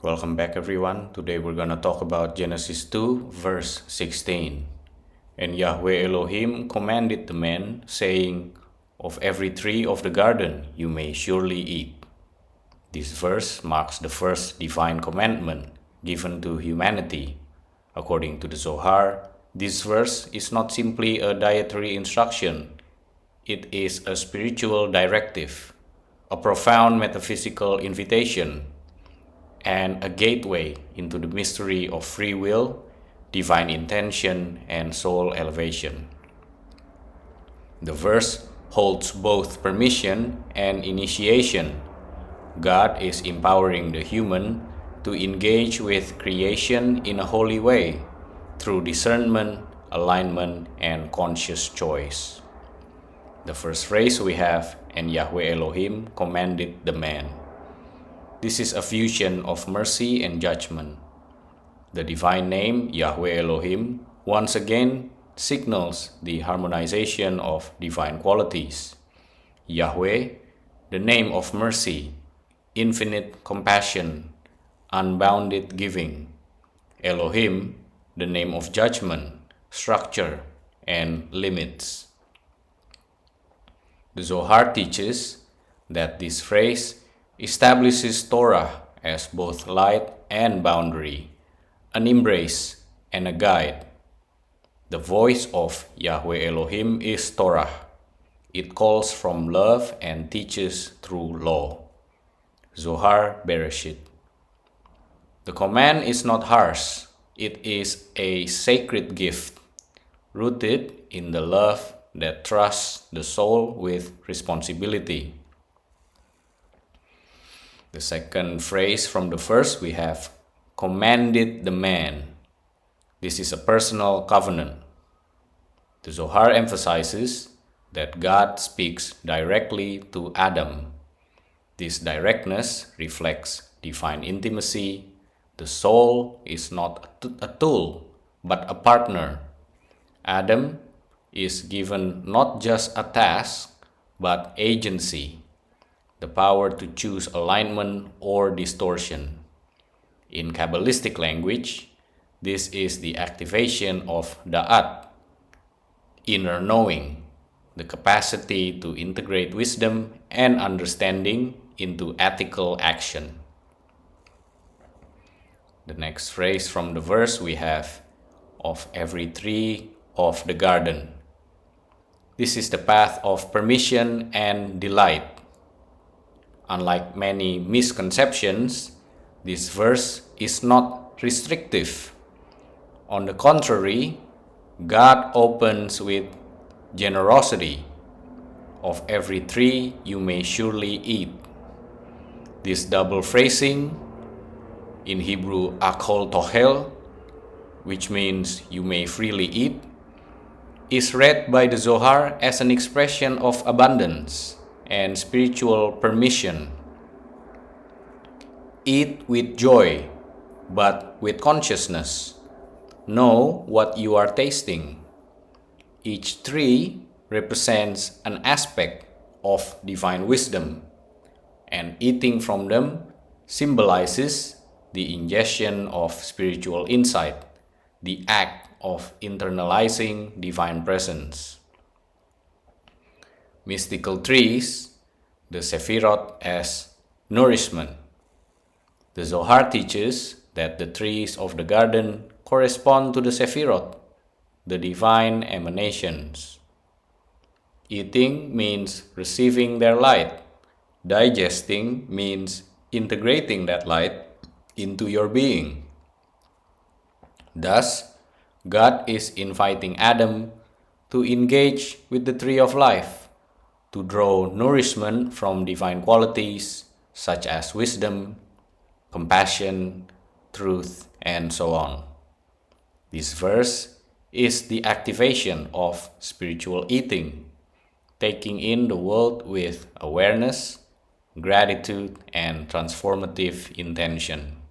Welcome back, everyone. Today we're going to talk about Genesis 2, verse 16. And Yahweh Elohim commanded the man, saying, "Of every tree of the garden you may surely eat." This verse marks the first divine commandment given to humanity. According to the Zohar, this verse is not simply a dietary instruction. It is a spiritual directive, a profound metaphysical invitation, and a gateway into the mystery of free will, divine intention, and soul elevation. The verse holds both permission and initiation. God is empowering the human to engage with creation in a holy way through discernment, alignment, and conscious choice. The first phrase we have, "And Yahweh Elohim commanded the man." This is a fusion of mercy and judgment. The divine name, Yahweh Elohim, once again signals the harmonization of divine qualities. Yahweh, the name of mercy, infinite compassion, unbounded giving. Elohim, the name of judgment, structure, and limits. The Zohar teaches that this phrase establishes Torah as both light and boundary, an embrace and a guide. The voice of Yahweh Elohim is Torah. It calls from love and teaches through law. Zohar Bereshit. The command is not harsh. It is a sacred gift, rooted in the love that trusts the soul with responsibility. The second phrase from the verse we have, "commanded the man." This is a personal covenant. The Zohar emphasizes that God speaks directly to Adam. This directness reflects divine intimacy. The soul is not a tool, but a partner. Adam is given not just a task, but agency, the power to choose alignment or distortion. In Kabbalistic language, this is the activation of da'at, inner knowing, the capacity to integrate wisdom and understanding into ethical action. The next phrase from the verse we have, "Of every tree of the garden." This is the path of permission and delight. Unlike many misconceptions, this verse is not restrictive. On the contrary, God opens with generosity. "Of every tree you may surely eat." This double phrasing, in Hebrew akol tohel, which means you may freely eat, is read by the Zohar as an expression of abundance and spiritual permission. Eat with joy, but with consciousness. Know what you are tasting. Each tree represents an aspect of divine wisdom, and eating from them symbolizes the ingestion of spiritual insight, the act of internalizing divine presence. Mystical trees, the Sephirot as nourishment. The Zohar teaches that the trees of the garden correspond to the Sephirot, the divine emanations. Eating means receiving their light. Digesting means integrating that light into your being. Thus, God is inviting Adam to engage with the tree of life, to draw nourishment from divine qualities such as wisdom, compassion, truth, and so on. This verse is the activation of spiritual eating, taking in the world with awareness, gratitude, and transformative intention.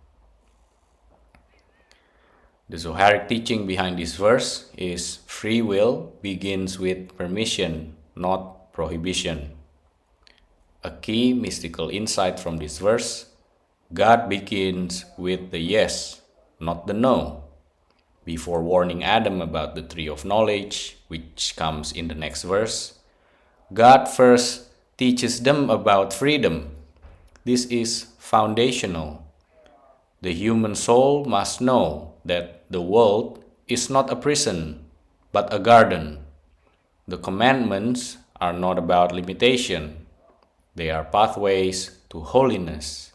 The Zoharic teaching behind this verse is free will begins with permission, not prohibition. A key mystical insight from this verse: God begins with the yes, not the no. Before warning Adam about the tree of knowledge, which comes in the next verse, God first teaches them about freedom. This is foundational. The human soul must know that the world is not a prison, but a garden. The commandments are not about limitation. They are pathways to holiness,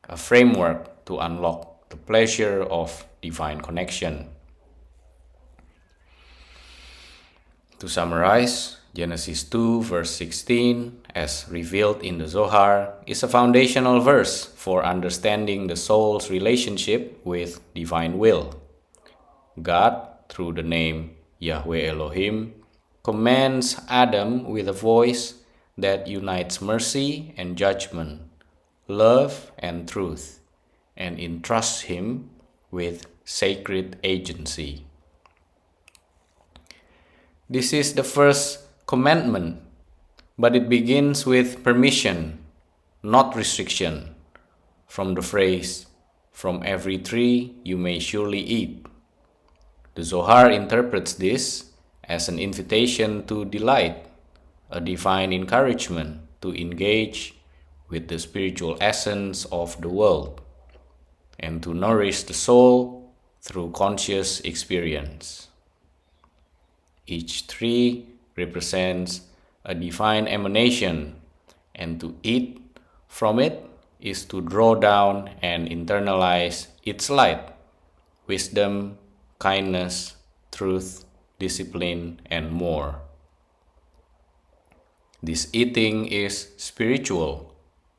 a framework to unlock the pleasure of divine connection. To summarize, Genesis 2 verse 16, as revealed in the Zohar, is a foundational verse for understanding the soul's relationship with divine will. God, through the name Yahweh Elohim, commands Adam with a voice that unites mercy and judgment, love and truth, and entrusts him with sacred agency. This is the first commandment, but it begins with permission, not restriction, from the phrase, "From every tree you may surely eat." The Zohar interprets this as an invitation to delight, a divine encouragement to engage with the spiritual essence of the world, and to nourish the soul through conscious experience. Each tree represents a divine emanation, and to eat from it is to draw down and internalize its light, wisdom, kindness, truth, discipline, and more. This eating is spiritual.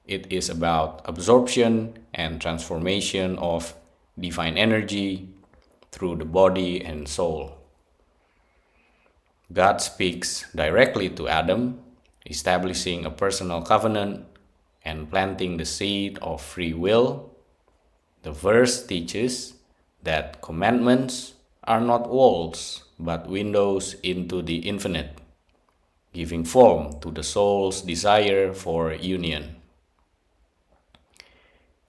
It is about absorption and transformation of divine energy through the body and soul. God speaks directly to Adam, establishing a personal covenant and planting the seed of free will. The verse teaches that commandments are not walls, but windows into the infinite, giving form to the soul's desire for union.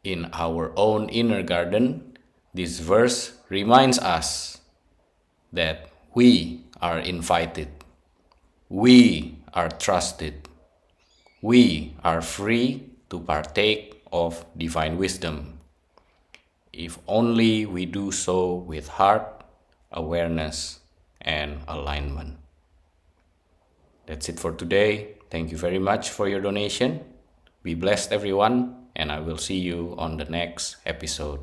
In our own inner garden, this verse reminds us that we are invited, we are trusted, we are free to partake of divine wisdom, if only we do so with heart, awareness, and alignment. That's it for today. Thank you very much for your donation. Be blessed, everyone, and I will see you on the next episode.